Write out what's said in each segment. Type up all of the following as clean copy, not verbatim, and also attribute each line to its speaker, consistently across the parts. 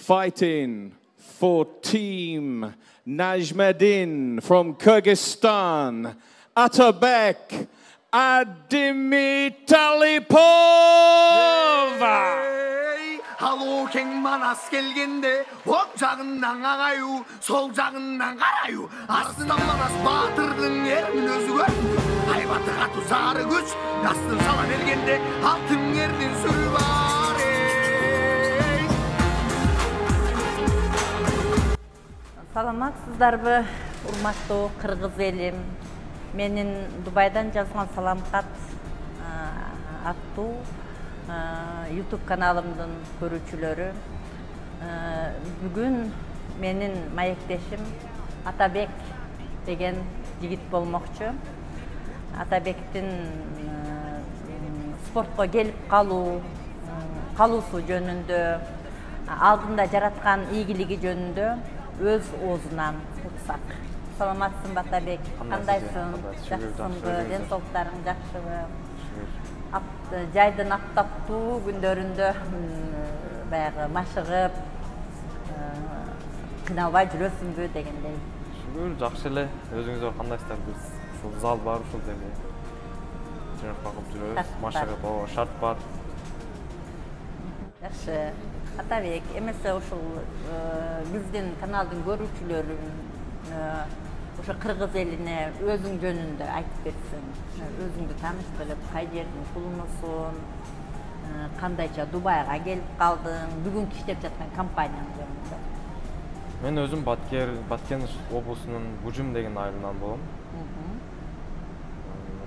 Speaker 1: fighting for Team Najmuddin from Kyrgyzstan, Atabek Adimitalipova.
Speaker 2: Halo keng manas gelgende, ok жағынан ағаю, sol жағынан қараю. Астынан манас батырдың ермін өзі көрді. Айбаты қату зары күш, астын сала бергенде, алтын ерден сүрі бар.
Speaker 3: Саламатсыздарбы, урматтуу кыргыз элим. Менин Дубайдан жазган салам кат аттуу YouTube каналымдын көрүүчүлөрү. Бүгүн менин маектешим Атабек деген жигит болмокчу. Атабектин спортко келип калуусу жөнүндө, алдында жараткан ийгилиги жөнүндө өз оозунан утсак. Саламатсыңбы Атабек? Кандайсың? Жакшысыңбы? Ден соолуктарың жакшыбы? Жайдын аптаптуу күндөрүндө баягы машыгып, кыйналбай жүрөсүңбү дегендей.
Speaker 4: Шүгүр, жакшы эле. Өзүңүздөр кандайсыздар? Биз ушул зал бар, ушул жерде тренировка кылып жүрөбүз. Машыгып, шарт бар.
Speaker 3: Жакшы. Атабек, эмесе ушул биздин каналдын көрүүчүлөрү ошо кыргыз элине өзүң жөнүндө айтып берсең, өзүңдү тааныштырып, кай жердин туулумусуң, кандайча Дубайга келип калдың, бүгүнкү иштеп жаткан компанияң жөнүндө.
Speaker 4: Мен өзүм Баткен облусунун Бужум деген айылынан болом.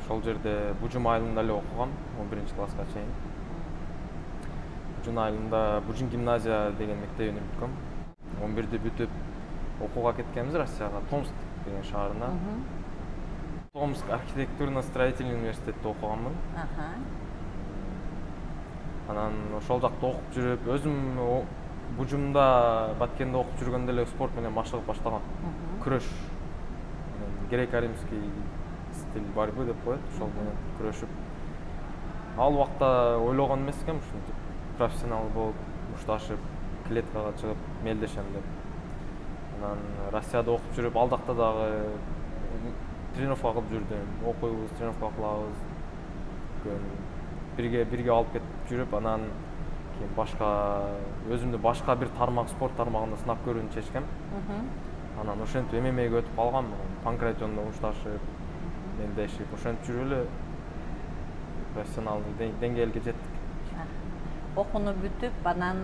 Speaker 4: Ошол жерде Бужум айылында эле окугам, 11-класска чейин. Бужум айылында Бужум гимназия деген мектебин бүткөм. 11-ди бүтүп окууга кеткенбиз Россияга, Томск деген шаарына. Томск архитектурно-строительный университетте окуганмын. Анан ошол жакта окуп жүрүп, өзүм Бужумда, Баткенде окуп жүргөндө эле спорт менен машыгып баштагам. Күрөш. Греко-римский стиль борьбы деп коет, ошол менен күрөшүп. Ал убакта ойлогон эмес экенмин ушинтип профессионал болуп, мушташып, клеткага чыгып, мелдешем деп. Анан Россияда окуп жүрүп, ал жакта дагы тренировка кылып жүрдүм. Окуйбуз, тренировка кылабыз. Бирге алып кетип жүрүп, анан кийин өзүмдү башка бир тармак, спорт тармагында сынап көрүүнү чечкем. Анан ошентип ММА'га өтүп калгам. Панкратиондо мушташып, мелдешип, ошентип жүрүп эле профессионалдык деңгээлге жеттик.
Speaker 3: Окууну бүтүп, анан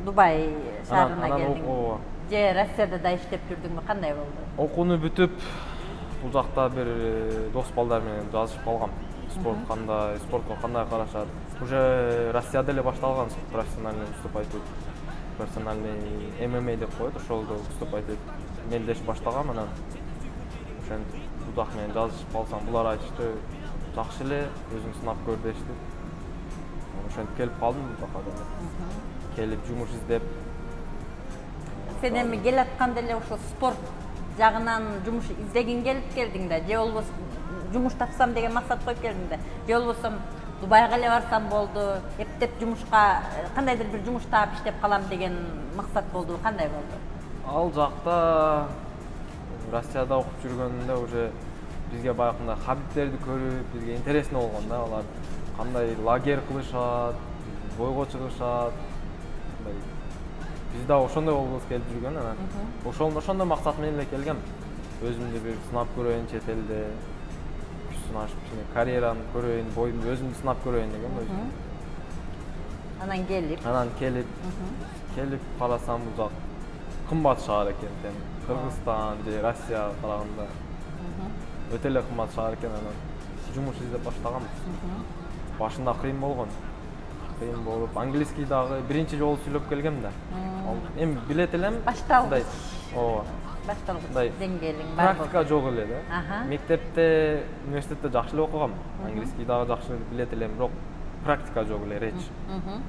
Speaker 3: Дубай шаарына келдиң. Же Россияда да иштеп жүрдүңбү? Кандай болду?
Speaker 4: Окууну бүтүп, бул жакта бир дос балдар менен жазышып калгам. Спортко кандай карашат. Уже Россияда эле башталган профессиональный выступать этип, профессиональный ММА деп коет, ошолдо выступать этип, мелдешип баштагам. Анан ошентип бул жак менен жазышып калсам, булар айтышты, жакшы эле, өзүң сынап көр дешти. Ошентип келип калдым бул жака да. Келип жумуш издеп.
Speaker 3: Сен эми келатканда эле ошо спорт жагынан жумуш издегиң келип келдиң да, же болбосо жумуш тапсам деген максат коюп келдиң да, же болбосо Дубайга эле барсам болду, эптеп жумушка, кандайдыр бир жумуш таап иштеп калам деген максат болду, кандай болду?
Speaker 4: Ал жакта Россияда окуп жүргөндө уже бизге баягындай хабибтерди көрүп, бизге интересно болгон да, алар кандай лагерь кылышат, бойго чыгышат. Биз да ошондой болбос келип жүргөн, анан ошондой максат менен эле келгем. Өзүмдү бир сынап көрөйүн чет элде, күч сынашып, карьерамды көрөйүн, боюмду өзүмдү сынап көрөйүн деген өзүм.
Speaker 3: Анан
Speaker 4: келип карасам бул жак кымбат шаар экен. Кыргызстан же Россияга караганда өтө эле кымбат шаар экен. Анан жумуш издеп баштагам. Башында кыйын болгон. Кыйын болуп, английский дагы биринчи жолу сүйлөп келгем да. Эми билет элем.
Speaker 3: Башталгыч.
Speaker 4: Ооба.
Speaker 3: Башталгыч деңгээлиң бар.
Speaker 4: Практика жок эле да. Мектепте, университетте жакшы эле окугам. Английский дагы жакшы билет элем, бирок практика жок эле, речь,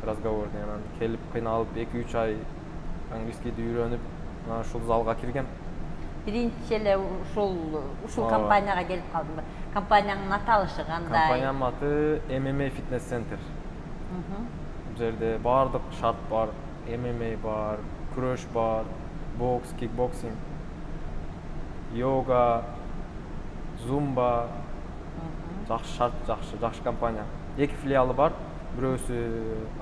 Speaker 4: разговор деген. Келип кыйналып 2-3 ай английскийди үйрөнүп, анан ушул залга киргем.
Speaker 3: Биринчи эле ушул компанияга келип калдыңбы? Компаниянын аталышы кандай?
Speaker 4: Компаниянын аты MMA Fitness Center. Бул жерде баардык шарт бар. MMA бар, күрөш бар, бокс, кикбоксинг, йога, зумба. Жакшы шарт, жакшы компания. Эки филиалы бар. Бирөөсү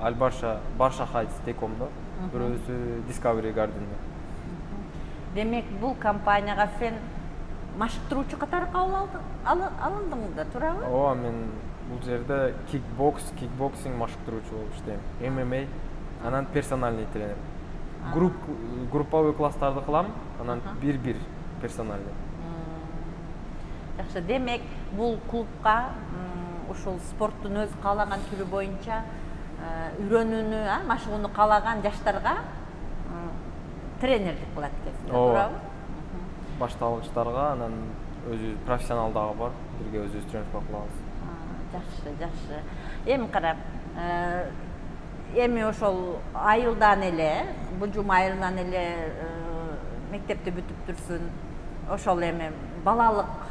Speaker 4: Альбарша, Барша Хайтс Текомдо, бирөөсү Discovery Garden'да.
Speaker 3: Демек, бул компанияга сен машыктыруучу катары кабыл алындың да, туурабы?
Speaker 4: Ооба, мен бул жерде кикбоксинг машыктыруучу болуп иштейм. MMA, анан персональный тренер. Групповой класстарды кылам, анан бир персональный.
Speaker 3: Жакшы, демек, бул клубка ушул спорттун өз каалаган түрү боюнча үйрөнүүнү, машыгууну каалаган жаштарга тренерлик кылат экенсиз, туурабы?
Speaker 4: Башталгычтарга, анан өзү профессионалдагы бар, бирге өзүбүз тренировка кылабыз.
Speaker 3: Жакшы. Эми карап, эми ошол айылдан эле, бужум айылынан эле мектепти бүтүп турсун, ошол эми балалык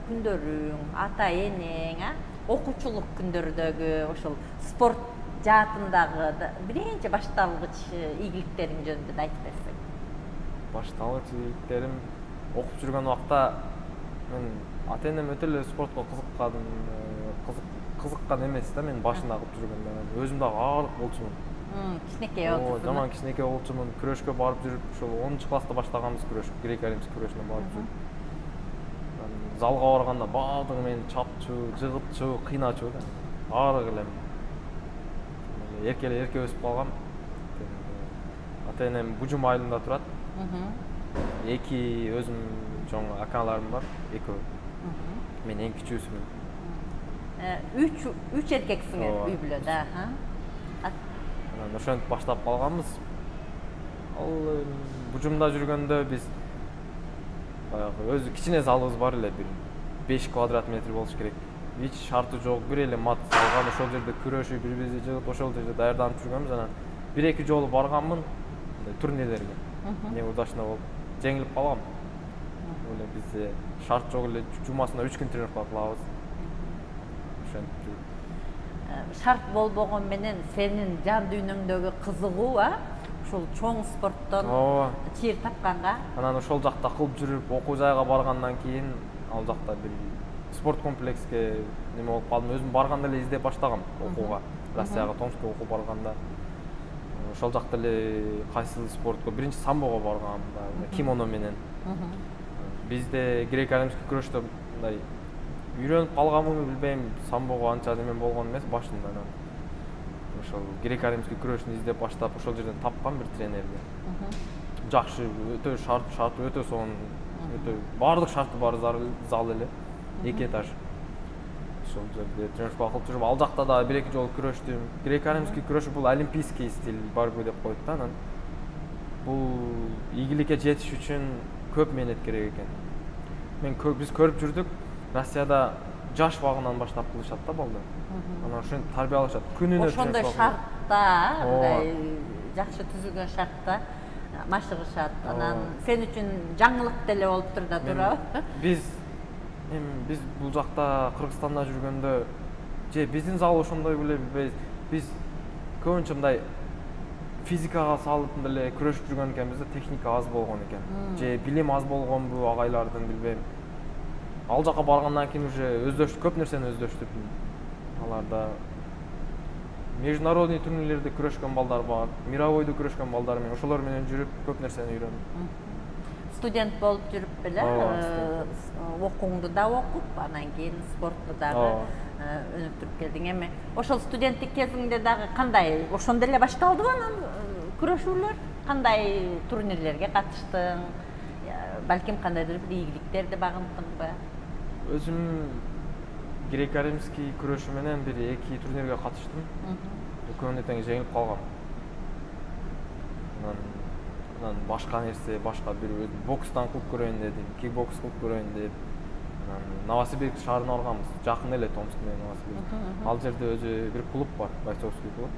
Speaker 3: күндөрүң, ата энең, окуучулук күндөрдөгү ошол спорт жаатындагы биринчи башталгыч ийгиликтериң жөнүндө да айтып берсең.
Speaker 4: Башталгыч ийгиликтерим окуп жүргөн убакта мен ата энем өтө эле спортко кызыккан эмес да, мен башында окуп жүргөндө өзүм дагы аарык болчумун.
Speaker 3: Кичинекей болчусуң.
Speaker 4: Жаман кичинекей болчумун, күрөшкө барып жүрүп, ошол 10-класста баштаганбыз күрөш, греко-римский күрөшүнө барып жүрүп. Залга барганда баардыгы мени чапчу, жыгытчу, кыйначу да. Аарык элем. Эрке өсүп калгам. Ата энем Бужум айылында турат. Эки өзүм чоң акаларым бар, экөө. Мен эң кичүүсүмүн.
Speaker 3: Үч эркексиңер үй бүлөдө,
Speaker 4: Анан ошентип баштап калганбыз. Ал Бужумда жүргөндө биз өзү кичине залыбыз бар эле, бир 5 квадрат метр болуш керек. Эч шарты жок, бир эле мат салган, ошол жерде күрөшүп, бири-бирибизди жыгып, ошол жерде даярданып жүргөнбүз. Анан 1-2 жолу барганмын турнирлерге. Неудачно болуп, жеңилип калгам. Эле бизде шарт жок эле, жумасына 3 күн тренировка кылабыз. Ошентип.
Speaker 3: Шарт болбогон менен сенин жан дүйнөңдөгү кызыгуу, ушул чоң спорттон чир тапканга.
Speaker 4: Анан ошол жакта кылып жүрүп, окуу жайга баргандан кийин ал жакта бир спорт комплекске неме болуп калдым. Өзүм барганда эле издеп баштагам окууга. Россияга, Томскке окуу барганда ошол жакта эле кайсыл спортко, биринчи самбого баргам, кимоно менен. Бизде греко-римский күрөштө мындай үйрөнүп калганмынбы билбейм, самбого анча неме болгон эмес башында. Ошол греко-римский күрөшүн издеп баштап, ошол жерден тапкан бир тренерди. Жакшы, өтө шарты өтө сонун, өтө баардык шарты бар зал эле, 2 этаж. Ошол жерде тренировка кылып жүрүп, ал жакта да 1-2 жолу күрөштүм. Греко-римский күрөш бул олимпийский стиль борьбы деп коет да, анан бул ийгиликке жетиш үчүн көп мээнет керек экен. Биз көрүп жүрдүк, Россияда жаш багынан баштап кылышат да балдар. Анан ошентип тарбиялашат. Күнүнө
Speaker 3: ошондой шартта, мындай жакшы түзүлгөн шартта машыгышат. Анан сен үчүн жаңылык деле болуптур да, туурабы?
Speaker 4: Биз бул жакта Кыргызстанда жүргөндө, же биздин зал ошондой беле билбейбиз. Биз көбүнчө мындай физикага салып деле күрөшүп жүргөн экенбиз да, техника аз болгон экен. Же билим аз болгонбу агайлардын, билбейм. Ал жака баргандан кийин уже көп нерсени өздөштүрдүм. Аларда международный турнирлерде күрөшкөн балдар бар, мировойдо күрөшкөн балдар менен, ошолор менен жүрүп көп нерсени үйрөндүм.
Speaker 3: Студент болуп жүрүп беле, окууңду да окуп, анан кийин спортто дагы өнүктүрүп келдиң. Эми ошол студенттик кезиңде дагы кандай, ошондо эле башталдыбы анан күрөшүүлөр? Кандай турнирлерге катыштың? Балким кандайдыр бир ийгиликтерди багынтыңбы?
Speaker 4: Өзүм греко-римский күрөшү менен 1-2 турнирге катыштым. Экөөнү тең жеңилип калгам. Анан башка нерсе, башка бир бокстан кылып көрөйүн дедим, кикбокс кылып көрөйүн деп. Новосибирск шаарына барганбыз, жакын эле Томск менен Новосибирск. Ал жерде өзү бир клуб бар, бойцовский клуб.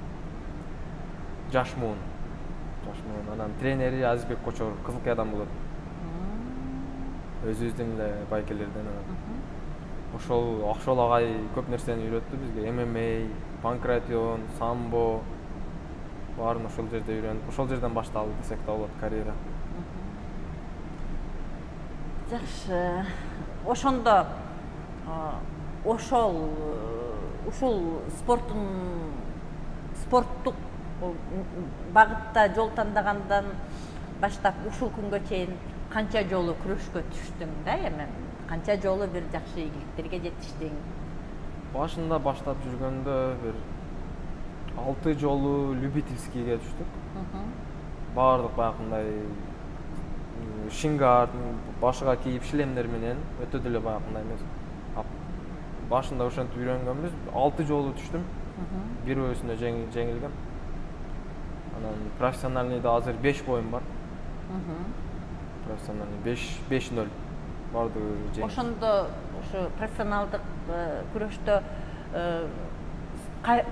Speaker 4: Жашмун. Анан тренери Азизбек Кочор, кызылкай адам болот. Өзүбүздүн эле байкелерден. Ошол агай көп нерсени үйрөттү бизге. MMA, панкратион, самбо, Баарын ошол жерде үйрөнүп, ошол жерден башталды десек да болот карьера.
Speaker 3: Жакшы. Ошондо ушул спорттук багытта жол тандагандан баштап ушул күнгө чейин канча жолу күрөшкө түштүң да, эми канча жолу бир жакшы ийгиликтерге жетиштиң?
Speaker 4: Башында баштап жүргөндө бир 6 жолу любительскийге түштүк. Баардык баягындай шингард, башыга кийип шлемдер менен өтө деле баягындай эмес. Башында ошентип үйрөнгөнбүз. 6 жолу түштүм. Бирөөсүнө жеңилгем. Анан профессиональныйда азыр 5 боюм бар. Профессиональный 5-0 барды жеңдим.
Speaker 3: Ошондо ошо профессионалдык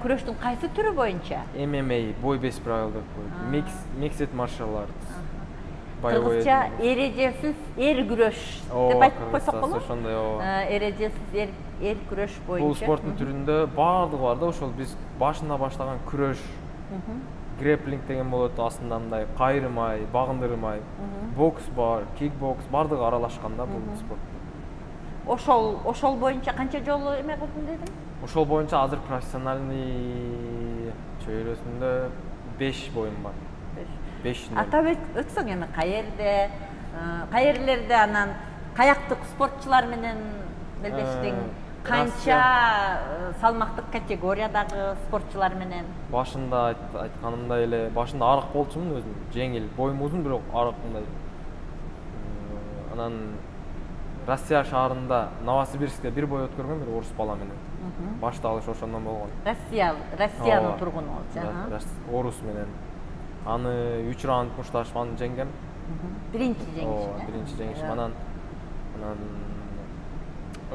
Speaker 3: күрөштүн кайсы түрү боюнча?
Speaker 4: MMA, бой без правил деп коет. Mixed martial arts.
Speaker 3: Кыргызча эрежесиз эр күрөш деп айтып койсок болот.
Speaker 4: Ошондой ооба.
Speaker 3: Эрежесиз эр күрөш боюнча.
Speaker 4: Бул спорттун түрүндө баардыгы бар да, ошол биз башында баштаган күрөш, грэплинг деген болот, астында мындай кайрымай, багындырмай, бокс бар, кикбокс, баардыгы аралашкан да бул спорт.
Speaker 3: Ошол боюнча канча жолу эме кылдым дедим?
Speaker 4: Ошол боюнча азыр профессиональный чөйрөсүндө 5 боюм бар. 5.
Speaker 3: Атап өтсөң эми каерлерде анан каяктык спортчулар менен белдештиң? Канча салмактык категориядагы спортчулар менен?
Speaker 4: Башында айтканымдай эле, башында арык болчумун өзүм, жеңил, боюм узун бирок арык мындай. Анан Россия шаарында Новосибирскте бир бой өткөргөм бир орус бала менен. Башталыш ошондон болгон.
Speaker 3: Россиянын тургуну болчу.
Speaker 4: Орус менен. Аны 3 раунд мушташман жеңгем.
Speaker 3: Биринчи жеңиш.
Speaker 4: Биринчи жеңишим. Анан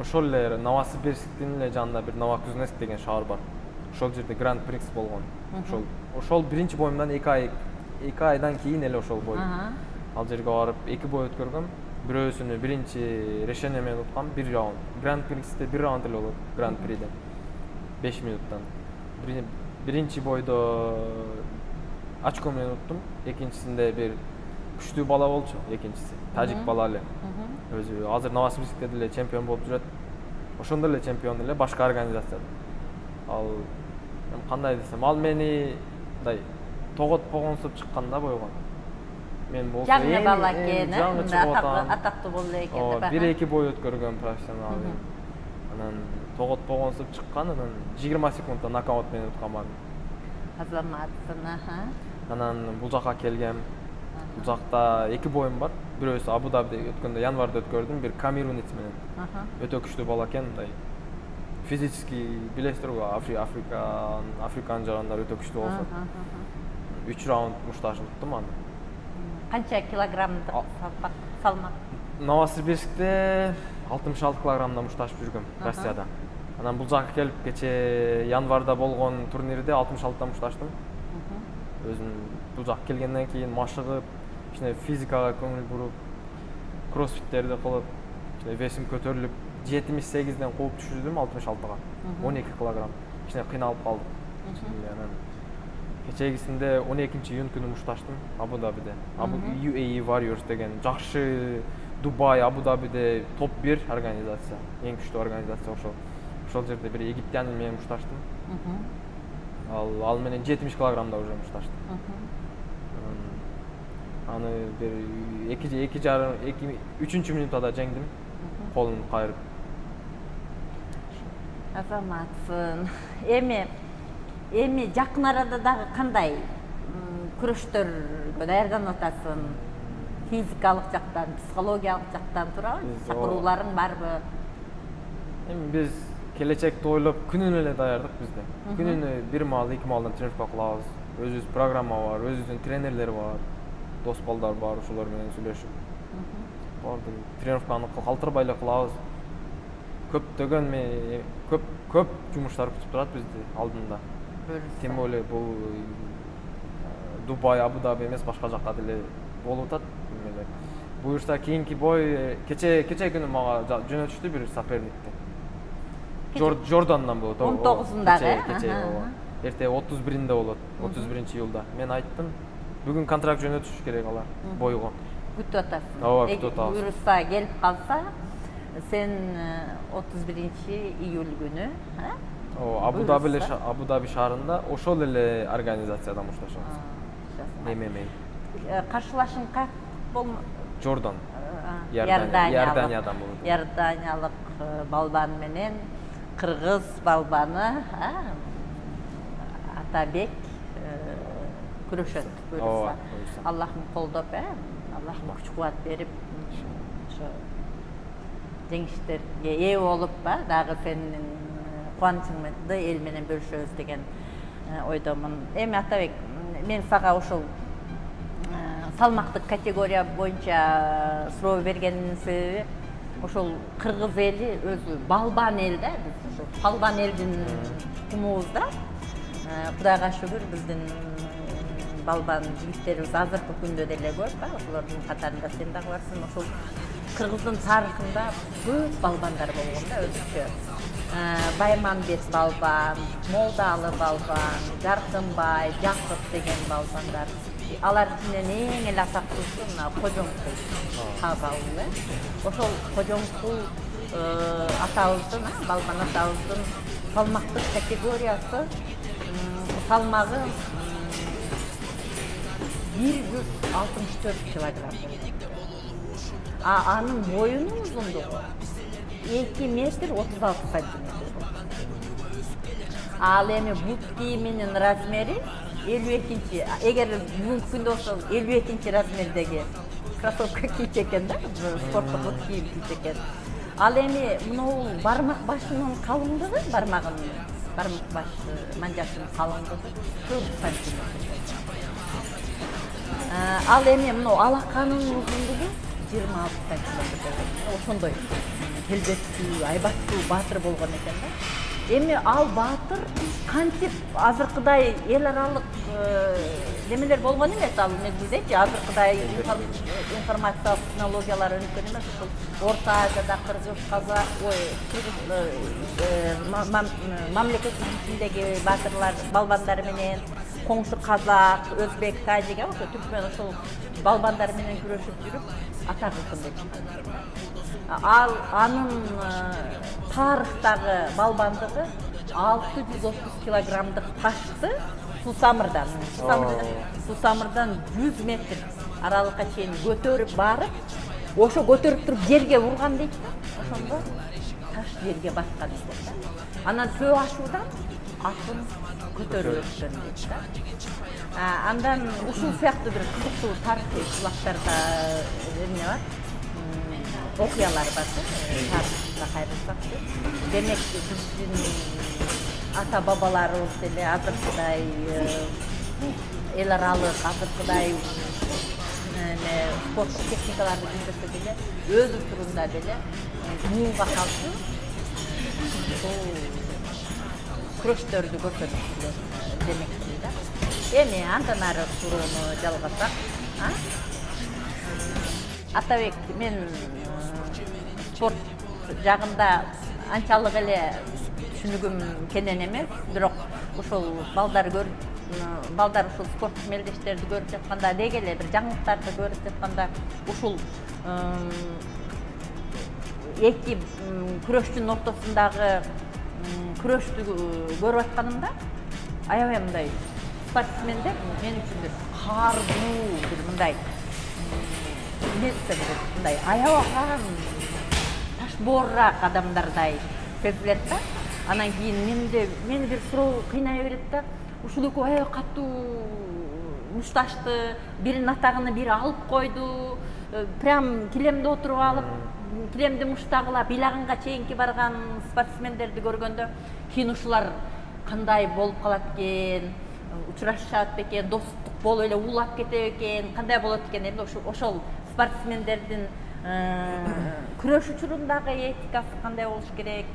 Speaker 4: ошол эле Новосибирсктин эле жанында бир Новокузнецк деген шаар бар. Ошол жерде Гранд Прикс болгон. Ошол биринчи боюмдан 2 айдан кийин эле ошол бой. Ал жерге барып 2 бой өткөргөм. Бирөөсүнү биринчи решение менен уткам, 1 раунд. Гранд Приксте 1 раунд эле болот, Гранд Приде. 5 минуттан. Биринчи бойдо очко менен уттум. Экинчисинде бир күчтүү бала болчу, экинчиси. Тажик бала эле. Өзү азыр Новосибирскте деле чемпион болуп жүрөт. Ошондо эле чемпион эле башка организацияда. Ал кандай десем, ал мени мындай тоготпогонсуп чыкканда бойгон. Мен болсо
Speaker 3: жаңы бала экен, атактуу болду экен деп.
Speaker 4: 1-2 бой өткөргөн профессионал. Анан тоготпогонсуп чыккан, анан 20 секундда нокаут менен уткан.
Speaker 3: Азаматсың,
Speaker 4: Анан бул жака келгем. Бул жакта 2 боюм бар. Бирөөсү Абу-Дабиде өткөндө январда өткөрдүм, бир камерунец менен. Өтө күчтүү бала экен, мындай. Физически билесиздер го, Африканын жагында өтө күчтүү болсо. 3 раунд мушташып уттум аны.
Speaker 3: Канча килограммдык салмак?
Speaker 4: Новосибирскте 66 килограммда мушташып жүргөм, Россияда. Анан бул жака келип кече январда болгон турнирде 66да мушташтым. Өзүм бул жака келгенден кийин машыгып, кичине физикага көңүл буруп, кроссфиттерди кылып, кичине весим көтөрүлүп, 78ден кууп түшүрдүм 66га. 12 килограмм. Кичине кыйналып калдым. Анан кечегисинде 12-июнь күнү мушташтым Абу-Дабиде. UAE Warriors деген жакшы Дубай, Абу-Дабиде топ 1 организация, эң күчтүү организация ошол. Ошол жерде бир египтянин менен мушташтым. Ал менен 70 килограммда уже мушташтым. Аны бир 3-чү минутада жеңдим. Колун кайрып.
Speaker 3: Азаматсың. Эми жакын арада дагы кандай күрөштөргө даярданып атасың? Физикалык жактан, психологиялык жактан туурабы? Чакырууларың барбы?
Speaker 4: Эми биз келечекти ойлоп күнүнө эле даярдык бизде. Күнүнө 1 маал, 2 маалдан тренировка кылабыз. Өзүбүз программа бар, өзүбүздүн тренерлер бар, дос балдар бар, ошолор менен сүйлөшүп. Бардык тренировканы калтырбай эле кылабыз. Көп жумуштар күтүп турат бизди алдында. Тем более бул Дубай, Абу-Даби эмес, башка жакка деле болуп атат. Буюрса кийинки бой кече күнү мага жөнөтүштү бир соперникти. Жордандан болот.
Speaker 3: 19-ундагы.
Speaker 4: эртең 31-inde болот, 31-июлда. Мен айттым, бүгүн контракт жөнөтүш керек алар бойго.
Speaker 3: Күтүп атасың.
Speaker 4: Ооба, күтүп атабыз.
Speaker 3: Буюрса келип калса, сен 31-июль күнү,
Speaker 4: Абу Даби шаарында ошол эле организацияда мушташабыз. ММА.
Speaker 3: Каршылашың как болму?
Speaker 4: Жордан.
Speaker 3: Иорданиядан
Speaker 4: болду.
Speaker 3: Иорданиялык балбан менен кыргыз балбаны, Атабек күрөшөт. Буюрса, Аллахым колдоп, Аллахым күч-кубат берип, ошо жеңиштерге ээ болуп, дагы сенин кубанычыңды эл менен бөлүшөбүз деген ойдомун. Эми Атабек, мен сага ошол салмактык категория боюнча суроо бергениmin себеби ошол кыргыз эли өзү балбан эл да, биз ошол балбан элдин тумубуз да. Кудайга шүгүр, биздин балбан жигиттерибиз азыркы күндө деле көп, ошолордун катарында сен дагы барсың. Ошол кыргыздын тарыхында көп балбандар болгон да, өзүчө. Байманбет балбан, Молдалы балбан, Жаркынбай, Жакып деген балбандар. Алар ичинен эң эле атактуусу мына Кожомкул кабалы. Ошол Кожомкул атабыздын, балбан атабыздын салмактык категориясы салмагы 164 килограмм. Анын боюнун узундугу 2 метр 36 сантиметр. Ал эми бут кийиминин размери 52-чи. Эгер бүгүнкү күндө болсо 52-чи размердеги кроссовка кийчү экен да, спорттук бут кийим кийчү экен. Ал эми мынау бармак башынын калыңдыгы, бармак баш манжасынын калыңдыгы 4 сантиметр. Ал эми мынау алаканын узундугу 26 сантиметр. Ошондой келбеттүү, айбаттуу баатыр болгон экен да. Эми ал баатыр кантип азыркыдай эл аралык немелер болгон эмес, ал мезгилдечи азыркыдай информациялык технологиялар өнүккөн эмес. Ушул Орто Азияда кыргыз, казак, мамлекеттин ичиндеги баатырлар, балбандар менен коңшу казак, өзбек, тажик, ошо түркмөн ошол балбандар менен күрөшүп жүрүп атагыкын деп чыккан. Анын тарыхтагы балбандыгы 630 килограммдык ташты Сусамырдан 100 метр аралыкка чейин көтөрүп барып, ошо көтөрүп туруп жерге урган дейт да. Ошондо таш жерге баскан дейт да. Анан төө ашуудан атын көтөрүп өткөн дейт да. Андан ушул сыяктуу бир кызыктуу тарыхый булактарда эмне бар? Окуялар бар, тарыхка кайрылсак. Демек биздин ата бабаларыбыз деле азыркыдай эл аралык, азыркыдай спорттук техникаларды билбесе деле, өз учурунда деле муунга каршы күрөштөрдү көрсөтүптүр демекчи да. Эми андан ары суроону жалгасак, Атабек, мен спорт жагында анчалык эле түшүнүгүм кенен эмес, бирок ушул балдар ушул спорт мелдештерди көрүп жатканда, деги эле бир жаңылыктарды көрүп жатканда, ушул эки күрөштүн ортосундагы күрөштү көрүп атканымда, аябай мындай спортсмендер мен үчүн бир каардуу, бир мындай мындай аябаган ташбоорраак адамдардай сезилет да. Анан кийин мени бир суроо кыйнай берет да. Ушул экөө аябай катуу мушташты, биринин атагын бири алып койду. Прям килемде отуруп алып, килемди муштагыла билаганга чейинки барган спортсмендерди көргөндө, кийин ушулар кандай болуп калат экен, учурашат бекен, достук болуп эле уулап кетет экен, кандай болот экен, эми ошол спортсмендердин күрөш учурундагы этикасы кандай болуш керек,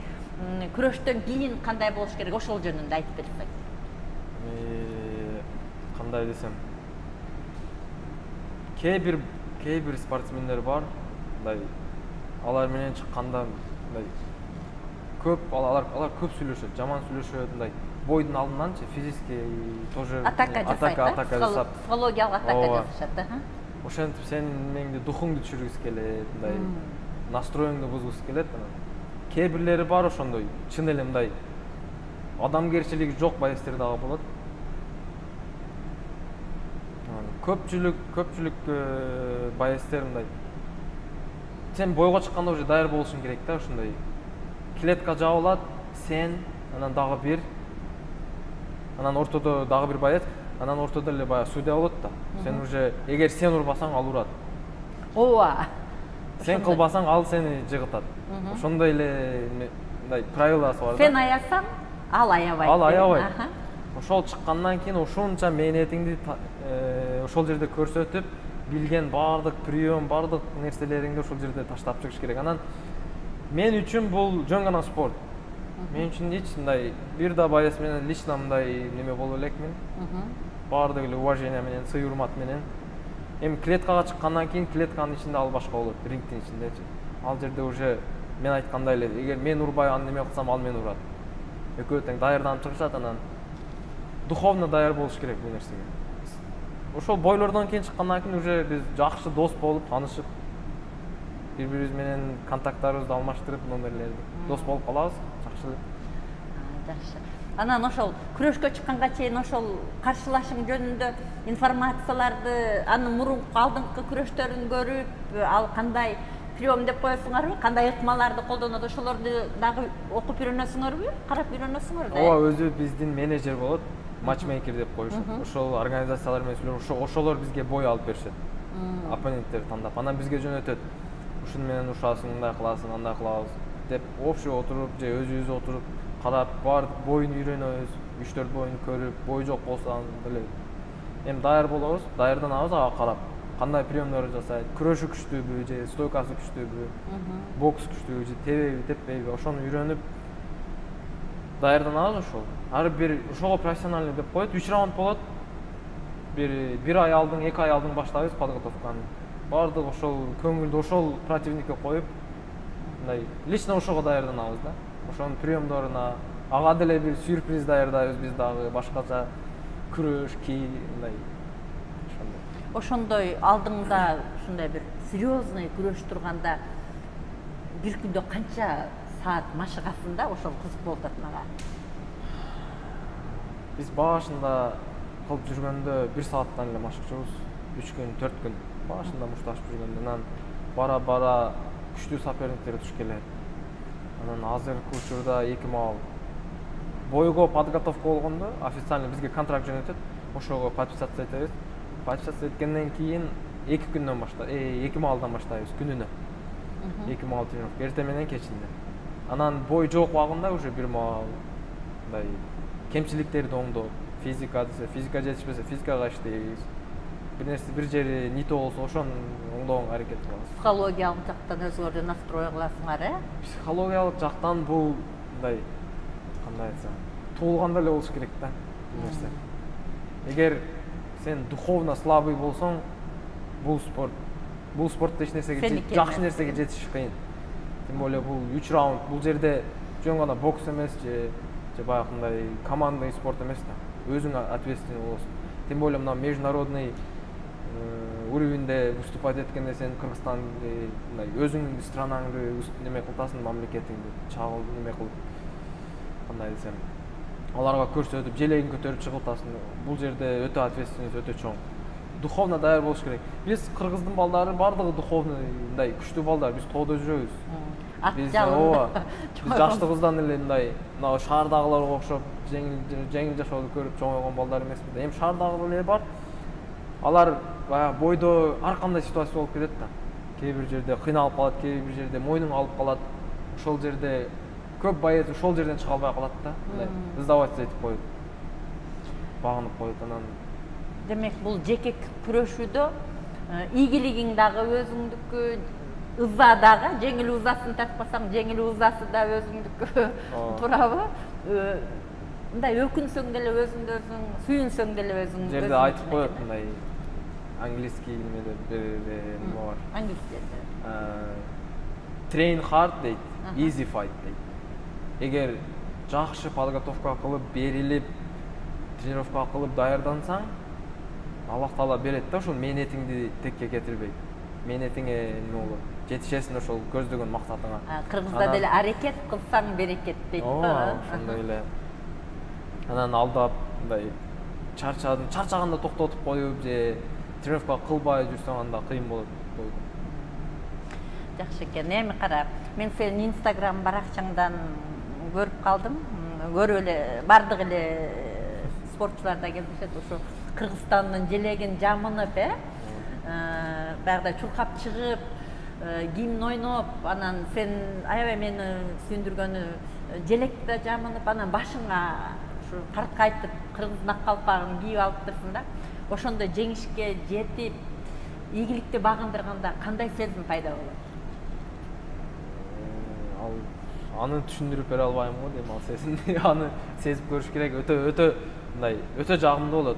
Speaker 3: күрөштөн кийин кандай болуш керек, ошол жөнүндө айтып берсең.
Speaker 4: Кандай десем, кээ бир спортсмендер бар, мындай алар менен чыкканда мындай көп алар көп сүйлөшөт, жаман сүйлөшөт, мындай бойдун алдынанчы физически тоже
Speaker 3: атака жасап, психологиялык атака жасашат.
Speaker 4: Ошентип сенин меңди духуңду түшүргүсү келет, мындай настроеңду бузгусу келет. Кээ бирлери бар ошондой, чын эле мындай адамгерчилиги жок боецтер дагы болот. Көпчүлүк боецтер мындай сен бойго чыкканда уже даяр болушуң керек да, ошондой клетка жабылат, сен анан дагы бир, анан ортодо дагы бир боец, анан ортодо эле баягы судья болот да. Сен уже эгер сен урбасаң ал урат.
Speaker 3: Ооба.
Speaker 4: Сен кылбасаң ал сени жыгытат. Ошондой эле мындай правиласы бар да.
Speaker 3: Сен аясаң, ал аябайт.
Speaker 4: Ал аябайт. Ошол чыккандан кийин ушунча мээнетиңди ошол жерде көрсөтүп, билген баардык прием, баардык нерселериңди ошол жерде таштап чыгыш керек. Анан мен үчүн бул жөн гана спорт. Мен үчүн эч мындай бир да боец менен лично мындай неме боло элекмин. Баардык эле уважение менен, сый урмат менен. Эми клеткага чыккандан кийин клетканын ичинде ал башка болот, рингтин ичиндечи. Ал жерде уже мен айткандай эле, эгер мен урбай аны неме кылсам, ал мени урат. Экөө тең даярданып чыгышат, анан духовно даяр болуш керек бул нерсеге. Ошол бойлордон кийин чыккандан кийин уже биз жакшы дос болуп, таанышып, бири-бирибиз менен контакттарыбызды алмаштырып, номерлерди дос болуп калабыз, жакшы эле.
Speaker 3: Жакшы. Анан ошол күрөшкө чыкканга чейин ошол каршылашым жөнүндө информацияларды, анын мурунку алдыңкы күрөштөрүн көрүп, ал кандай прием деп коесуңарбы, кандай ыкмаларды колдонот, ошолорду дагы окуп үйрөнөсүңөрбү, карап үйрөнөсүңөр да?
Speaker 4: Ооба, өзү биздин менеджер болот, матчмейкер деп коюшат. Ошол организациялар менен сүйлөшүп, ошолор бизге бой алып беришет. Оппоненттерди тандап, анан бизге жөнөтөт. Ушун менен ушасың, мындай кыласың, андай кылабыз деп общий отуруп, же өзүбүз отуруп, карап, баардык боюн үйрөнөбүз, 3-4 боюн көрүп, бой жок болсо деле эми даяр болобуз, даярданабыз, ага карап, кандай приемдорду жасайт, күрөшү күчтүүбү же стойкасы күчтүүбү, бокс күчтүүбү же тебеби, теппейби, ошону үйрөнүп даярданабыз ошол. Ар бир ошого профессиональный деп коет, 3 раунд болот. Бир ай алдың, 2 ай алдың баштайбыз подготовканы. Баардык ошол көңүлдү ошол противникке коюп, мындай лично ошого даярданабыз да. Ошонун приемдоруна, ага деле бир сюрприз даярдайбыз биз дагы, башкача күрөш, мындай ошондой.
Speaker 3: Ошондой алдыңда ушундай бир серьезный күрөш турганда бир күндө канча саат машыгасың да, ошол кызык болуп атат мага.
Speaker 4: Биз башында кылып жүргөндө 1 сааттан эле машыкчубуз. 3 күн, 4 күн башында мушташып жүргөндө, анан бара-бара күчтүү соперниктер туш келет. Анан азыркы учурда 2 мал бойго подготовка болгондо официально бизге контракт жөнөтөт. Ошого подписаться этебиз. Подписаться эткенден кийин 2 күндөн баштайбыз, 2 малдан баштайбыз күнүнө. 2 мал тренировка эртең менен кечинде. Анан бой жок убагында уже 1 мал мындай кемчиликтерди оңдоп, физика жетишпесе физикага иштейбиз. Бир нерсе бир жери нито болсо ошону оңдоого аракет кылабыз.
Speaker 3: Психологиялык жактан өзүңөрдү настрой кыласыңар,
Speaker 4: Психологиялык жактан бул мындай кандай айтсам, туулганда эле болуш керек да бул нерсе. Эгер сен духовно слабый болсоң, бул спортто эч нерсеге, жакшы нерсеге жетиш кыйын. Тем более бул 3 раунд, бул жерде жөн гана бокс эмес же баягындай командный спорт эмес да. Өзүң ответственный болосуң. Тем более мына международный уровеньде выступать эткенде сен Кыргызстанды, мындай өзүңдүн странаңды неме кылтасың, мамлекетиңди чагыл неме кылып, кандай десем, аларга көрсөтүп, желегин көтөрүп чыгылтасың. Бул жерде өтө ответственность өтө чоң. Духовно даяр болуш керек. Биз Кыргыздын балдары бардыгы духовный, мындай күчтүү балдар, биз тоодо жүрөбүз. Биз жаштыгыбыздан эле мындай мына шаардагыларга окшоп жеңил жашоодо көрүп чоңойгон балдар эмеспиз да. Эми шаардагылар эле бар. Алар баягы бойдо ар кандай ситуация болуп кетет да. Кээ бир жерде кыйналып калат, кээ бир жерде мойнуң алып калат. Ошол жерде көп боец ошол жерден чыга албай калат да. Мындай сдаваться этип коюп, багынып коюп, анан
Speaker 3: демек бул жеке күрөшүүдө ийгилигиң дагы өзүңдүкү, ыза дагы, жеңил ызасын тартпасаң, жеңил ызасы да өзүңдүкү турабы? Мындай өкүнсөң деле өзүңдү өзүң, сүйүнсөң деле өзүң.
Speaker 4: Жерде айтып коет мындай английский немеде неме бар.
Speaker 3: Английский.
Speaker 4: Train hard дейт, easy fight дейт. Эгер жакшы подготовка кылып, берилип, тренировка кылып даярдансаң, Аллах Таала берет да ошол мээнетиңди текке кетирбей. Мээнетиңе неме болот? Жетишесиң ошол көздөгөн максатыңа.
Speaker 3: Кыргызда деле аракет кылсаң берекет дейт да.
Speaker 4: Ошондой эле. Анан алдап, мындай чарчаганда токтотуп коюп же тренировка кылбай жүрсөң анда кыйын болот.
Speaker 3: Жакшы экен. Эми кара, мен сенин Instagram баракчаңдан көрүп калдым. Көрүп эле бардык эле спортчулар да келишет, ошо Кыргызстандын желегин жамынып, баягыдай чуркап чыгып, гимн ойноп, анан сен аябай мени сүйүндүргөнү желекте жамынып, анан башыңа ушу карткайтып, кыргыз нак калпагын кийип алыптырсың да. Ошондо жеңишке жетип, ийгиликти багындырганда кандай сезим пайда болот?
Speaker 4: Аны түшүндүрүп бере албайм го дейм, ал сезимди. Аны сезип көрүш керек. Өтө мындай өтө жагымдуу болот.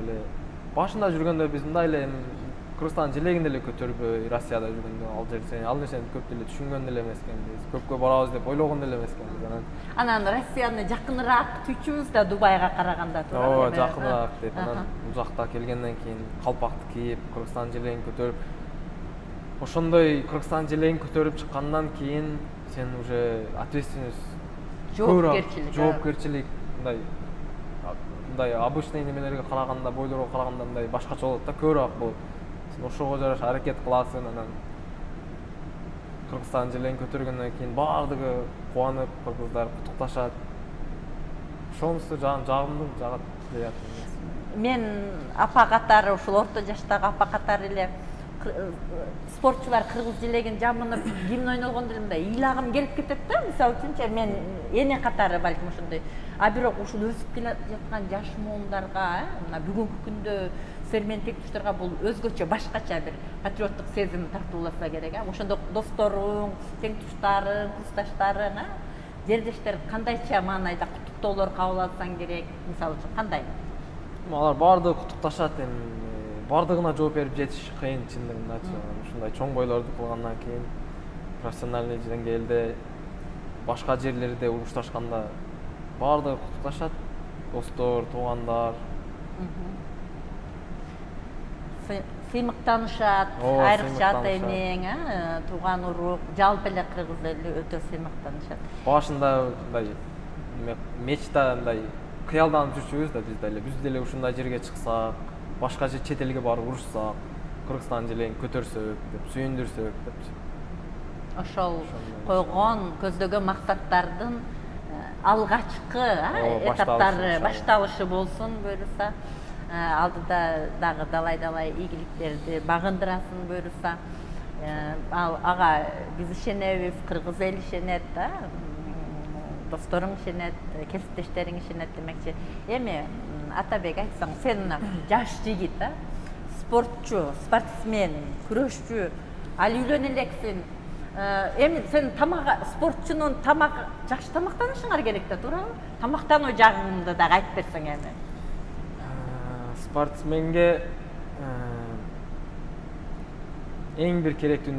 Speaker 4: Эле башында жүргөндө биз мындай эле Кыргызстан желегинде эле көтөрбөй, Россияда жүргөндө ал нерсени көп деле түшүнгөн деле эмес экенбиз. Көпкө барабыз деп ойлогон деле эмес экенбиз.
Speaker 3: Анан Россияны жакыныраак түчүбүз да Дубайга караганда турат.
Speaker 4: Ооба, жакыныраак деп. Анан бул жакта келгенден кийин калпакты кийип, Кыргызстан желегин көтөрүп, ошондой Кыргызстан желегин көтөрүп чыккандан кийин сен уже ответственность, жоопкерчилик мындай обычный немелерге караганда, бойлорго караганда мындай башкача болот да, көбүрөөк болот. Сен ошого жараша аракет кыласың, анан Кыргызстан желегин көтөргөндөн кийин баардыгы кубанып, кыргыздар куттукташат. Ошонусу жагымдуу жагат деп
Speaker 3: мен апа катары, ушул орто жаштагы апа катары эле спортчулар кыргыз желегин жамынып, гимн ойногондо мындай ыйлагым келип кетет да. Мисалы үчүнчү мен эне катары балким ошондой. А бирок ушул өсүп келе жаткан жаш муундарга, мына бүгүнкү күндө силер менен тектуштарга бул өзгөчө башкача бир патриоттук сезим тартууласа керек. Ошондо досторуң, теңтуштарың, курсташтарың, жердештер кандайча маанайда куттуктоолор кабыл алсаң керек, мисалы үчүн кандай?
Speaker 4: Алар баардыгы куттукташат, эми бардыгына жооп берип жетиш кыйын чындыгындачы. Ушундай чоң бойлорду кылгандан кийин профессиональный деңгээлде башка жерлерде урушташканда бардыгы куттукташат, достор, туугандар.
Speaker 3: Сыймыктанышат, айрыкча ата энең, тууган урук, жалпы эле кыргыз эли өтө сыймыктанышат.
Speaker 4: Башында мындай мечта, мындай кыялданып жүрчүбүз да биз деле ушундай жерге чыксак, башка чет элге барып урушсак, Кыргызстан желегин көтөрсөк деп, сүйүндүрсөк депчи.
Speaker 3: Ошол койгон, көздөгөн максаттардын алгачкы этаптары башталышы болсун буюрса, алдыда дагы далай ийгиликтерди багындырасың буюрса, ага биз ишенебиз, кыргыз эл ишенет да, досторуң ишенет, кесиптештериң ишенет демекчи. Эми Атабек айтсаң, сен жаш жигит, спортчу, спортсмен, күрөшчү, ал үйлөнө элексиң. Эми сен спортчунун жакшы тамактанышыңар керек да, туурабы? Тамактануу жагыңды дагы айтып берсең эми.
Speaker 4: Спортсменге эң бир керектүү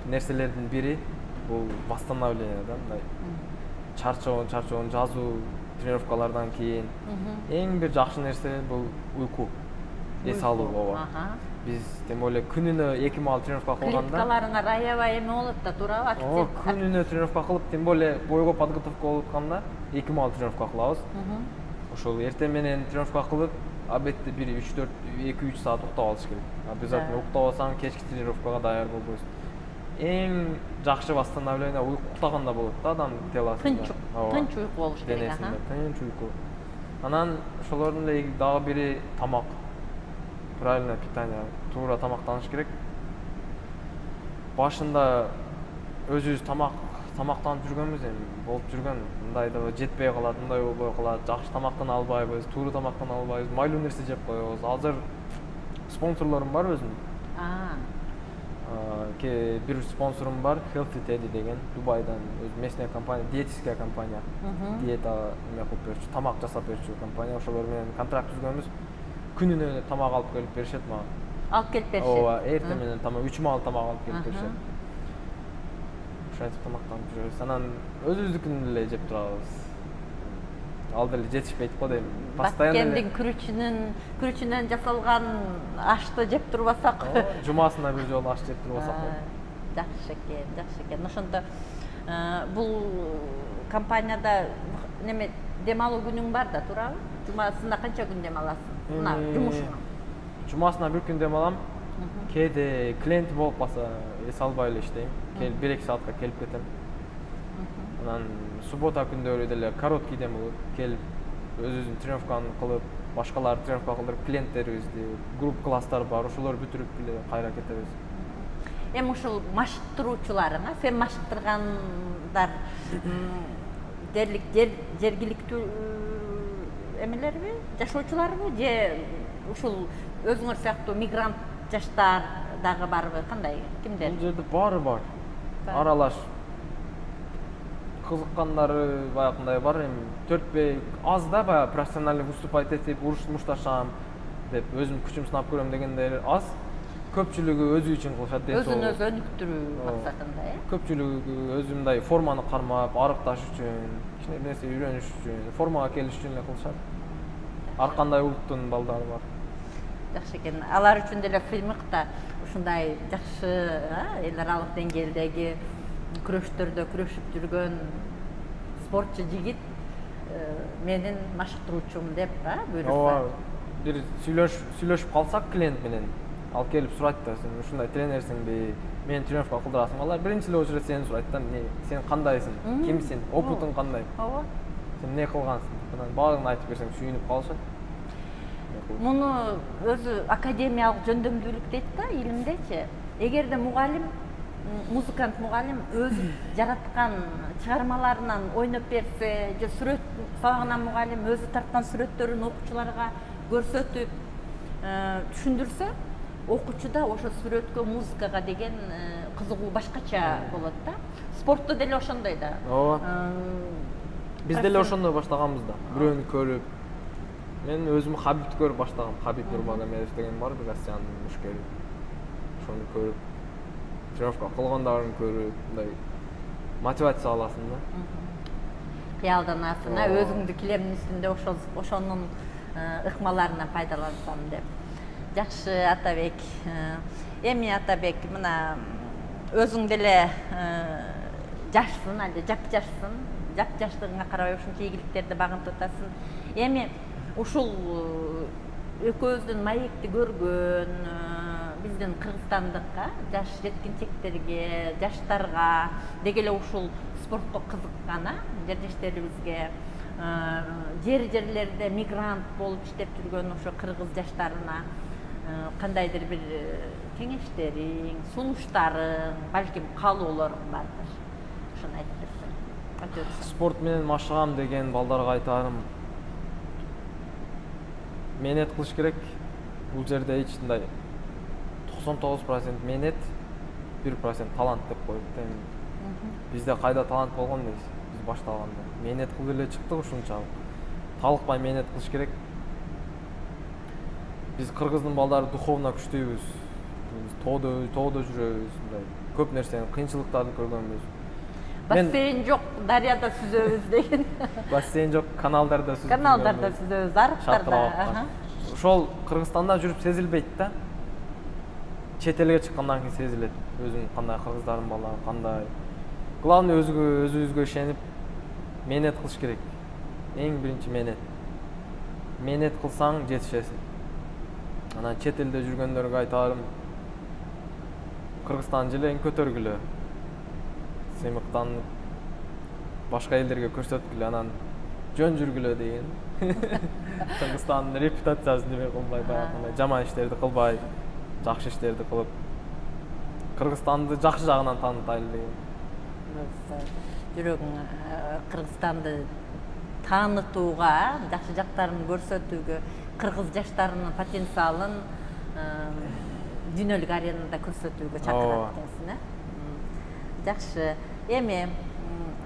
Speaker 4: нерселердин бири бул восстановление да, мындай чарчоон жазуу, тренировкалардан кийин эң бир жакшы нерсе бул уйку, эс алуу. Ооба. Биз тем более күнүнө 2 маал тренировка кылганда
Speaker 3: клеткаларыңар аябай эме болот да, туурабы?
Speaker 4: Күнүнө тренировка кылып, тем более бойго подготовка болуп атканда 2 маал тренировка кылабыз. Ошол эртең менен тренировка кылып, обедте 2-3 саат уктап алыш керек. Обязательно уктап алсаң, кечки тренировкага даяр болбойсуң. Эң жакшы восстановление уктаганда болот да, адамдын телосунда.
Speaker 3: Тынч уйку болуш керек,
Speaker 4: тынч уйку. Анан ошолордун эле дагы бири тамак. Правильное питание, туура тамактаныш керек. Башында өзүбүз тамактанып жүргөнбүз, эми болуп жүргөн, мындай да жетпей калат, мындай болбой калат, жакшы тамактана албайбыз, туура тамактана албайбыз, майлуу нерсе жеп коебуз. Азыр спонсорлорум бар өзүмдүн. Бир спонсорум бар, Healthy Teddy деген, Дубайдан, местная компания, диетическая компания. Диета эме кылып берчү, тамак жасап берчү компания. Ошолор менен контракт түзгөнбүз. Күнүнө тамак алып келип беришет мага.
Speaker 3: Алып келип беришет.
Speaker 4: Ооба, эртең менен тамак 3 маал тамак алып келип беришет. ушинтип тамактанып жүрөбүз. Анан өзүбүздүкүн эле жеп турабыз. Ал деле жетишпейт го дейм.
Speaker 3: Баткендин күрүчүнөн жасалган ашты жеп турбасак.
Speaker 4: Жумасына бир жолу аш жеп турбасак.
Speaker 3: Жакшы экен. Ошондо бул компанияда неме дем алуу күнүң бар да, туурабы? Жумасына канча күн дем аласың? Мына жумушуңан.
Speaker 4: Жумасына бир күн дем алам. Кээде клиент болуп калса, эс албай эле иштейм. 1-2 саатка келип кетем. Анан суббота күндөрү деле короткий дем болот. Келип өзүбүздүн тренировканы кылып, башкалар тренировка кылдырып, клиенттерибизди, групп класстар бар, ошолор бүтүрүп эле кайра кетебиз.
Speaker 3: Эми ушул машыктыруучуларың, сен машыктыргандар дерлик жергиликтүү эмелерби, жашоочуларбы же ушул өзүңөр сыяктуу мигрант жаштар дагы барбы? Кандай? Кимдер?
Speaker 4: Бул жерде баары бар. Аралаш кызыккандары баягындай бар. Эми 4-5 аз да баягы профессионально выступать этип, уруш-мушташам деп өзүм күчүм сынап көрөм дегендер аз. Көпчүлүгү өзү үчүн кылышат дейт.
Speaker 3: Өзүн-өзү өнүктүрүү максатында,
Speaker 4: Көпчүлүгү өзү мындай форманы кармап, арыкташ үчүн, кичине нерсе үйрөнүш үчүн, формага келиш үчүн эле кылышат. Ар кандай улуттун балдары бар.
Speaker 3: Жакшы экен. Алар үчүн деле кыймыкта ушундай жакшы эл аралык деңгээлдеги күрөштөрдө күрөшүп жүргөн спортчу жигит менин машыктыруучум деп буйрукса.
Speaker 4: Бир сүйлөшүп калсак клиент менен, ал келип сурайт да, сен ушундай тренерсиңби, мени тренировка кылдырасыңбы? Алар биринчи эле очередь сени сурайт да, сен кандайсың, кимсиң, опытың кандай?
Speaker 3: Ооба.
Speaker 4: Сен эмне кылгансың? Анан баарын айтып берсең сүйүнүп калышат.
Speaker 3: Муну өзү академиялык жөндөмдүүлүк дейт да, илимдечи. Эгерде мугалим, музыкант мугалим өзү жараткан чыгармаларынан ойноп берсе, же сүрөт сабагынан мугалим өзү тарткан сүрөттөрүн окуучуларга көрсөтүп, түшүндүрсө, окуучуда ошо сүрөткө, музыкага деген кызыгуу башкача болот да. Спортто деле ошондой да.
Speaker 4: Ооба. Биз деле ошондой баштаганбыз да. Бирөөнү көрүп. Мен өзүм Хабибти көрүп баштагам. Хабиб Нурмагомедов деген бар, Россиянын мушкери. Ошону көрүп, тренировка кылгандарын көрүп, мындай мотивация аласың да.
Speaker 3: Кыялданасың, өзүңдү килемдин үстүндө ошонун ыкмаларынан пайдалансам деп. Жакшы, Атабек. Эми Атабек, мына өзүң деле жашсың, але жап-жашсың. Жап-жаштыгыңа карабай ушунча ийгиликтерди багынтып атасың. Эми ушул экөөбүздүн маекти көргөн биздин кыргызстандык жаш жеткинчектерге, жаштарга, деги эле ушул спортко кызыккан жерлештерибизге, жерлерде мигрант болуп иштеп жүргөн ошо кыргыз жаштарына кандайдыр бир кеңештериң, сунуштарың, балким каалоолоруң бардыр. Ошону айтып берсең.
Speaker 4: Спорт менен машыгам деген балдарга айтарым, менет кылыш керек. Бул жерде эч мындай 99% менет, 1% талант деп коюп да. Бизде кайда талант болгон дейсиз? Биз баштаганда менет кылып эле чыктык ушунчалык. Талыкпай менет кылыш керек. Биз кыргыздын балдары духовно күчтүүбүз. Биз тоодо жүрөбүз, мындай көп нерсени, кыйынчылыктарды көргөнбүз.
Speaker 3: Бассейн жок, дарыяда сүзөбүз деген.
Speaker 4: Бассейн жок, каналдарда сүзөбүз.
Speaker 3: Каналдарда сүзөбүз, арыктарда.
Speaker 4: Ошол Кыргызстанда жүрүп сезилбейт да. Чет элге чыккандан кийин сезилет. Өзүм кандай, кыргыздардын балдары кандай. Главный өзүбүзгө ишенип менет кылыш керек. Эң биринчи менет. Менет кылсаң жетишесиң. Анан чет элде жүргөндөргө айтарым, Кыргызстан желегин көтөргүлө. Сыймыктанып, башка элдерге көрсөткүлө, анан жөн жүргүлө деген. Кыргызстандын репутациясын неме кылбай, баягындай жаман иштерди кылбай, жакшы иштерди кылып, Кыргызстанды жакшы жагынан таанытайлы деген.
Speaker 3: Жүрөгүң Кыргызстанды таанытууга, жакшы жактарын көрсөтүүгө, кыргыз жаштарынын потенциалын дүйнөлүк аренада көрсөтүүгө чакырат экенсиң, Жакшы. Эми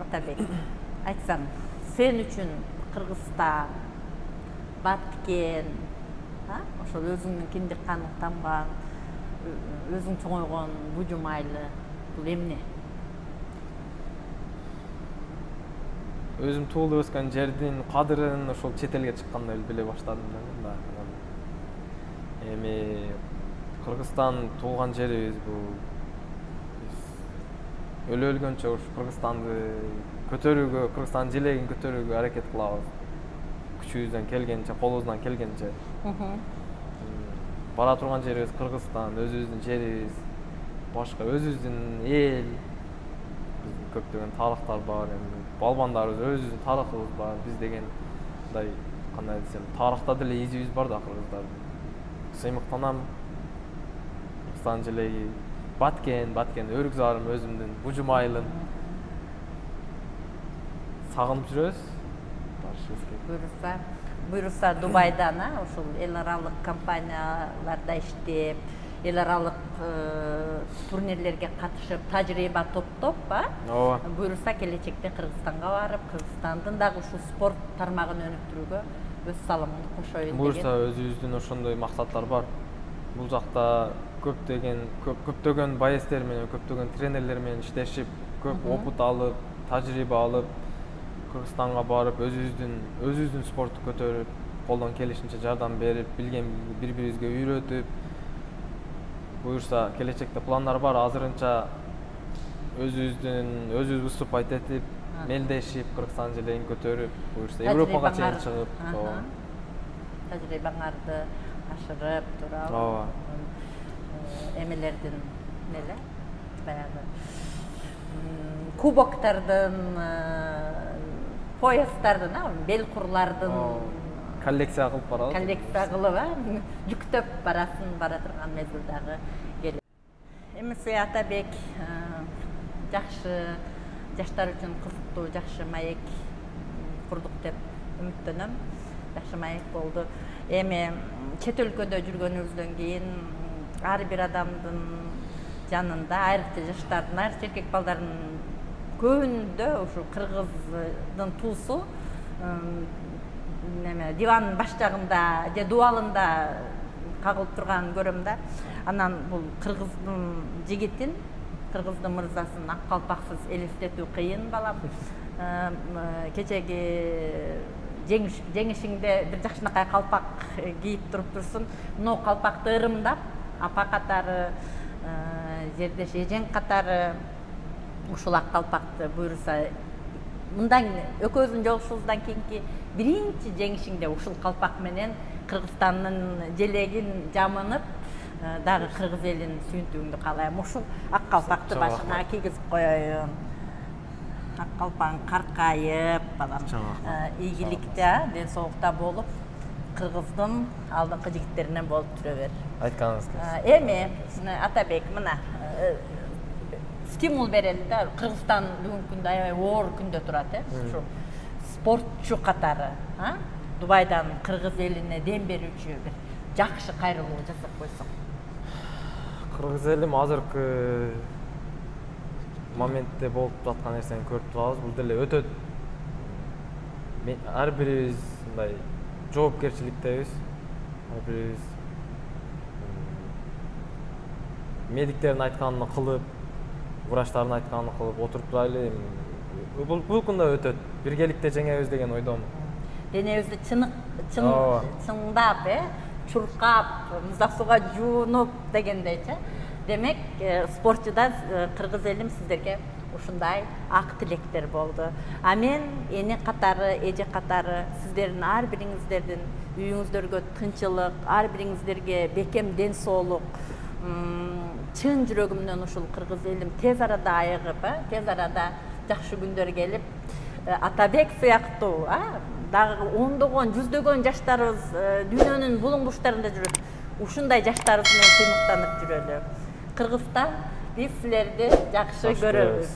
Speaker 3: Атабек, айтсаң, сен үчүн Кыргызстан, Баткен, ошол өзүңдүн киндик каның тамган, өзүң чоңойгон Бужум айылы бул эмне?
Speaker 4: өзүм туулуп өскөн жердин кадырын ошол чет элге чыкканда биле баштадым да. Эми Кыргызстан туулган жерибиз бул өлгөнчө ушу Кыргызстанды көтөрүүгө, Кыргызстандын желегин көтөрүүгө аракет кылабыз. Күчүбүздөн келгенче, колубуздан келгенче. Бара турган жерибиз Кыргызстан, өзүбүздүн жерибиз, башка өзүбүздүн эл. Биздин көптөгөн тарыхтар бар, эми балбандарыбыз, өзүбүздүн тарыхыбыз бар. Биз деген мындай кандай десем, тарыхта деле изибиз бар да кыргыздардын. Сыймыктанам. Кыргызстан желеги, Баткен, Өрүкзарым өзүмдүн, Бужумайлын сагынып жүрөбүз.
Speaker 3: Буюрса Дубайдан ошол эл аралык компанияларда иштеп, эл аралык турнирлерге катышып, тажрыйба топтоп, буюрса келечекте Кыргызстанга барып, Кыргызстандын дагы ушул спорт тармагын өнүктүрүүгө өз салымымды кошоюн деген.
Speaker 4: Буюрса өзүбүздүн ошондой максаттар бар. Бул жакта көптөгөн байестер менен, көптөгөн тренерлер менен иштешип, көп опыт алып, тажрыйба алып, Кыргызстанга барып, өзүбүздүн спортту көтөрүп, колдон келишинче жардам берип, билген бири-бирибизге үйрөтүп, буюрса келечекте пландар бар. Азырынча өзүбүз выступать этип, мелдешип, Кыргызстан желегин көтөрүп, буюрса Европага чейин чыгып,
Speaker 3: тажрыйбаңарды ашырып, туурабы? Эмелердин эле баягы кубоктардын, поястардын, белкурлардын
Speaker 4: коллекция кылып барабыз.
Speaker 3: Коллекция кылып, жүктөп барасын, бара турган мезгил дагы келет. МС Атабек жакшы, жаштар үчүн кызыктуу, жакшы маек курдук деп үмүттөнөм. Жакшы маек болду. Эми чет өлкөдө жүргөнүбүздөн кийин ар бир адамдын жанында, айрыкча жаштардын, айрыкча эркек балдардын көбүндө ушу кыргыздын туусу дивандын баш жагында же дубалында кагылып турганын көрөм да. Анан бул кыргыздын жигитин, кыргыздын мырзасын ак калпаксыз элестетүү кыйын, балам. Кечеги жеңишиңде бир жакшынакай калпак кийип туруп турсун, мына калпакты ырымдап, апа катары, жердеш эжең катары ушул ак калпакты буюрса мындан экөөбүздүн жолугушуубуздан кийинки биринчи жеңишиңде ушул калпак менен Кыргызстандын желегин жамынып, дагы кыргыз элин сүйүнтүүңдү каалайм. Ушул ак калпакты башыңа кийгизип коеюн. Ак калпагың каркайып, балам, ийгиликте, ден соолукта болуп, кыргыздын алдыңкы жигиттеринен болуп жүрө бер.
Speaker 4: Айтканыңыз келсин.
Speaker 3: Эми Атабек, мына стимул берели да. Кыргызстан бүгүнкү күндө аябай оор күндө турат, ушу спортчу катары, Дубайдан кыргыз элине дем берүүчү бир жакшы кайрылуу жасап койсоң.
Speaker 4: Кыргыз элим азыркы моментте болуп жаткан нерсени көрүп турабыз. Бул деле өтө ар бирибиз мындай жоопкерчиликтебиз. Ар бирибиз медиктердин айтканын кылып, врачтардын айтканын кылып отуруп турайлы. Бул күндө өтөт. Биргеликте жеңебиз деген ойдомун.
Speaker 3: Денебизди чыңдап, чуркап, муздак сууга жуунуп дегендейчи. Демек, спортчудан кыргыз элим сиздерге ушундай ак тилектер болду. А мен эне катары, эже катары сиздердин ар бириңиздердин үйүңүздөргө тынчылык, ар бириңиздерге бекем ден соолук, чын жүрөгүмдөн ушул кыргыз элим тез арада айыгып, тез арада жакшы күндөр келип, Атабек сыяктуу, дагы ондогон, жүздөгөн жаштарыбыз дүйнөнүн булуң бурчтарында жүрөт. Ушундай жаштарыбыз менен сыймыктанып жүрөлү. Кыргызстан, биз силерди жакшы көрөбүз.